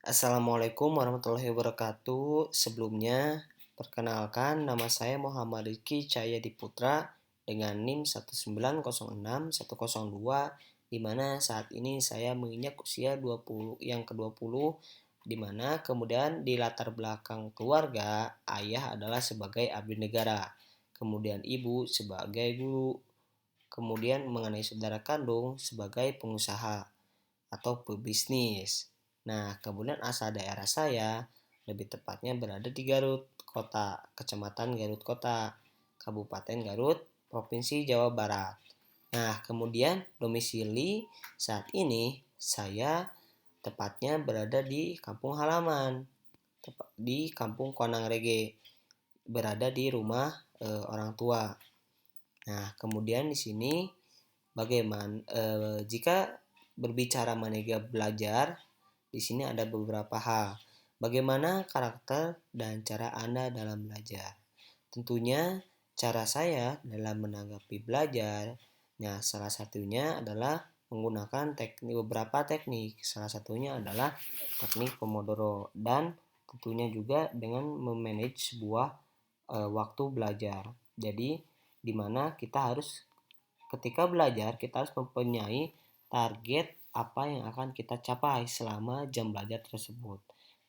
Assalamualaikum warahmatullahi wabarakatuh. Sebelumnya, perkenalkan nama saya Muhammad Rizky Cahyadi Putra dengan NIM 1906102, di mana saat ini saya menginjak usia 20 yang ke-20, di mana kemudian di latar belakang keluarga, ayah adalah sebagai abdi negara, kemudian ibu sebagai guru, kemudian mengenai saudara kandung sebagai pengusaha atau pebisnis. Nah, kemudian asal daerah saya lebih tepatnya berada di Garut Kota, Kecamatan Garut Kota, Kabupaten Garut, Provinsi Jawa Barat. Nah, kemudian domisili saat ini saya tepatnya berada di kampung halaman, di Kampung Konang Rege, berada di rumah orang tua. Nah, kemudian di sini bagaimana jika berbicara mengenai belajar, di sini ada beberapa hal. Bagaimana karakter dan cara Anda dalam belajar? Tentunya cara saya dalam menanggapi belajar, nah salah satunya adalah menggunakan beberapa teknik. Salah satunya adalah teknik Pomodoro dan tentunya juga dengan memanage sebuah waktu belajar. Jadi di mana kita harus ketika belajar kita harus mempunyai target apa yang akan kita capai selama jam belajar tersebut.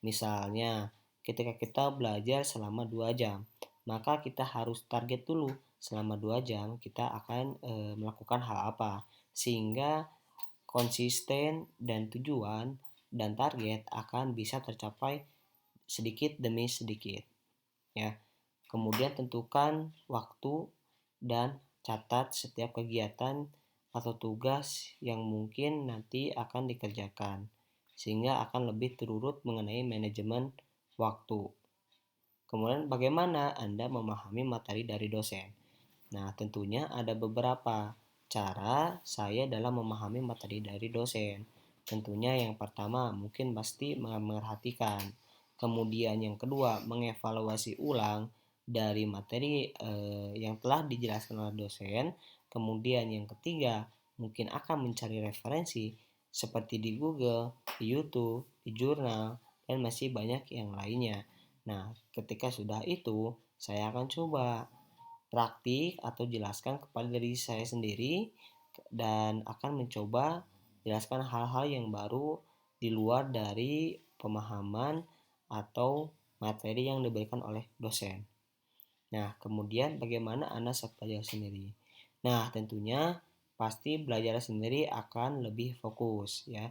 Misalnya, ketika kita belajar selama 2 jam, maka kita harus target dulu selama 2 jam kita akan melakukan hal apa sehingga konsisten dan tujuan dan target akan bisa tercapai sedikit demi sedikit, ya. Kemudian tentukan waktu dan catat setiap kegiatan atau tugas yang mungkin nanti akan dikerjakan, sehingga akan lebih terurut mengenai manajemen waktu. Kemudian bagaimana Anda memahami materi dari dosen? Nah, tentunya ada beberapa cara saya dalam memahami materi dari dosen. Tentunya yang pertama mungkin pasti memerhatikan. Kemudian yang kedua mengevaluasi ulang dari materi yang telah dijelaskan oleh dosen. Kemudian yang ketiga mungkin akan mencari referensi seperti di Google, di YouTube, di jurnal, dan masih banyak yang lainnya. Nah, ketika sudah itu, saya akan coba praktik atau jelaskan kepada diri saya sendiri dan akan mencoba jelaskan hal-hal yang baru di luar dari pemahaman atau materi yang diberikan oleh dosen. Nah, kemudian bagaimana Anda saat belajar sendiri? Nah, tentunya pasti belajar sendiri akan lebih fokus, ya.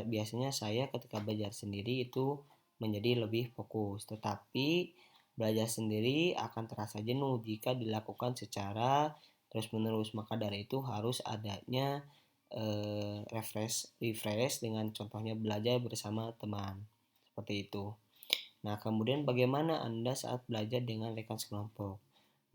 Biasanya saya ketika belajar sendiri itu menjadi lebih fokus, tetapi belajar sendiri akan terasa jenuh jika dilakukan secara terus-menerus. Maka dari itu harus adanya refresh dengan contohnya belajar bersama teman. Seperti itu. Nah, kemudian bagaimana Anda saat belajar dengan rekan sekelompok?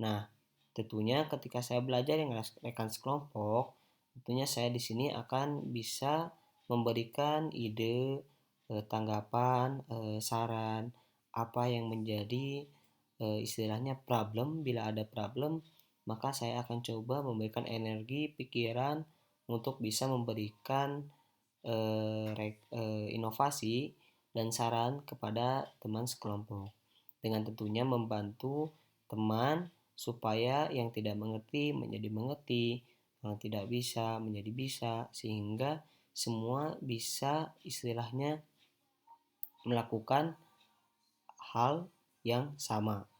Nah, tentunya ketika saya belajar dengan rekan sekelompok, tentunya saya di sini akan bisa memberikan ide, tanggapan, saran, apa yang menjadi istilahnya problem. Bila ada problem, maka saya akan coba memberikan energi, pikiran untuk bisa memberikan inovasi dan saran kepada teman sekelompok. Dengan tentunya membantu teman supaya yang tidak mengerti menjadi mengerti, yang tidak bisa menjadi bisa, sehingga semua bisa istilahnya melakukan hal yang sama.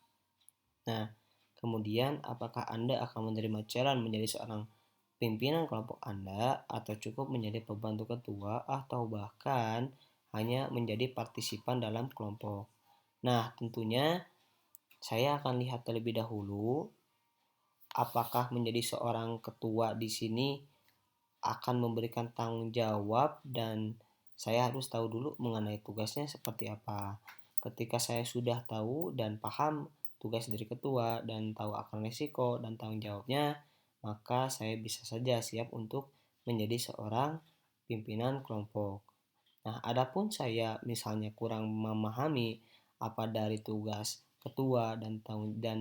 Nah, kemudian apakah Anda akan menerima challenge menjadi seorang pimpinan kelompok Anda atau cukup menjadi pembantu ketua atau bahkan hanya menjadi partisipan dalam kelompok? Nah, tentunya saya akan lihat terlebih dahulu apakah menjadi seorang ketua di sini akan memberikan tanggung jawab dan saya harus tahu dulu mengenai tugasnya seperti apa. Ketika saya sudah tahu dan paham tugas dari ketua dan tahu akan risiko dan tanggung jawabnya, maka saya bisa saja siap untuk menjadi seorang pimpinan kelompok. Nah, adapun saya misalnya kurang memahami apa dari tugas ketua dan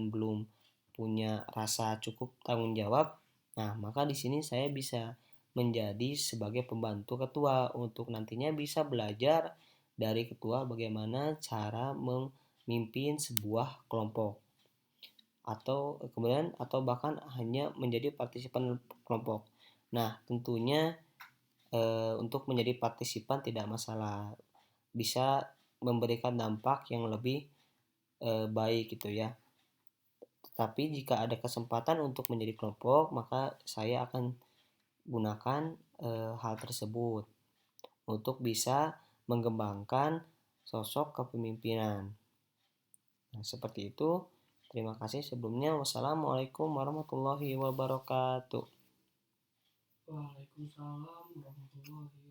belum punya rasa cukup tanggung jawab, nah maka di sini saya bisa menjadi sebagai pembantu ketua untuk nantinya bisa belajar dari ketua bagaimana cara memimpin sebuah kelompok atau bahkan hanya menjadi partisipan kelompok. Nah, tentunya untuk menjadi partisipan tidak masalah, bisa memberikan dampak yang lebih baik gitu ya. Tetapi jika ada kesempatan untuk menjadi kelompok, maka saya akan gunakan hal tersebut untuk bisa mengembangkan sosok kepemimpinan. Nah, seperti itu. Terima kasih sebelumnya. Wassalamualaikum warahmatullahi wabarakatuh. Waalaikumsalam warahmatullahi